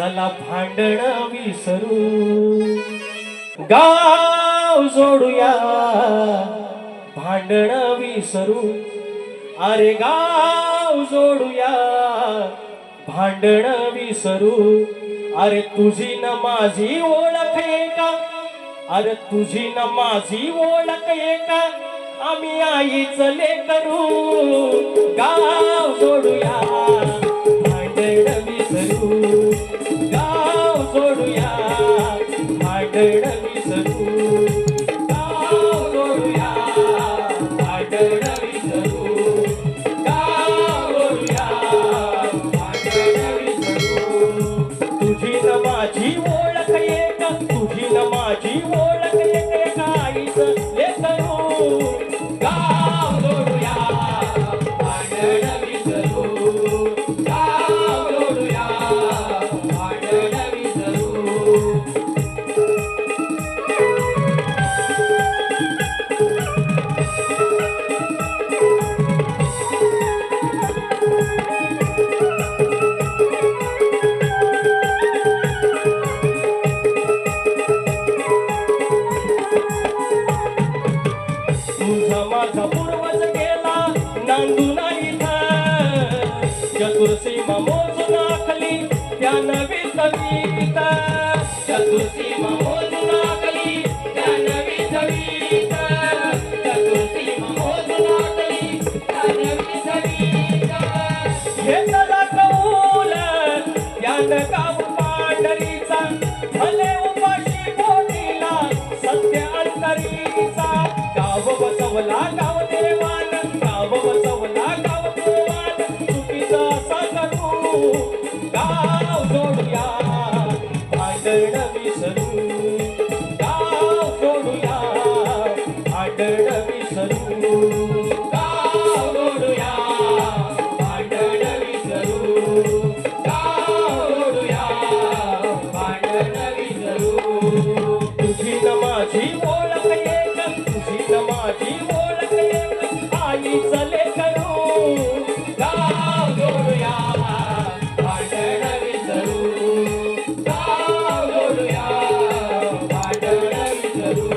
चला भांडण विसरू, गाव जोडूया भांडण विसरू, अरे गाव जोडूया भांडण विसरू. अरे तुझी न माझी ओळख एका, अरे तुझी न माझी ओळख एका, आम्ही आईच लेकरू. गाव जोडूया भांडण विसरू, गाव जोडूया भांडण विसरू, गाव जोडूया भांडण विसरू, गाव जोडूया भांडण विसरू. तुझी न माझी ओळख एक, तुझी न माझी ओळख एक, एका आईच लेकरू. गाव जोडूया भांडण विसरू, गाव जोडूया भांडण विसरू. तुझा माझा पूर्वज गेला नांदून इथं, चतुर्सीमा मोजून आखली त्या नवी सवीत, चतुर्सीमा मोजून आखली त्या नवी सवीत, चतुर्सीमा मोजून आखली त्या नवी सवीत. घेतला कौल यान गाव पांढरीचा, भले उपाशी पोटीला सत्य अंतरीचा. गाव बसवला गाव देवान, गाव बसवला गाव देवान, चुकीचा असा करू. गाव जोडूया भांडण विसरू, गाव जोडूया भांडण विसरू, गाव जोडूया भांडण विसरू, गाव जोडूया भांडण विसरू. तुझी न माझी ओळख एक, तुझी न माझी ओळख एक, आईच लेकरू. गाव जोडूया भांडण विसरू, गाव जोडूया भांडण विसरू.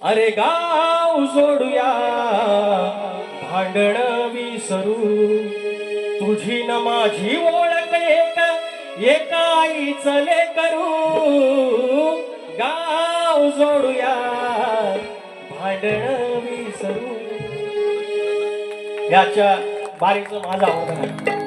अरे गाव जोडूया भांडण विसरू, तुझी न माझी ओळख एक, एका आईच लेकरू. गाव जोडूया भांडण विसरू. याच्या बारीचं माझा आवडत आहे.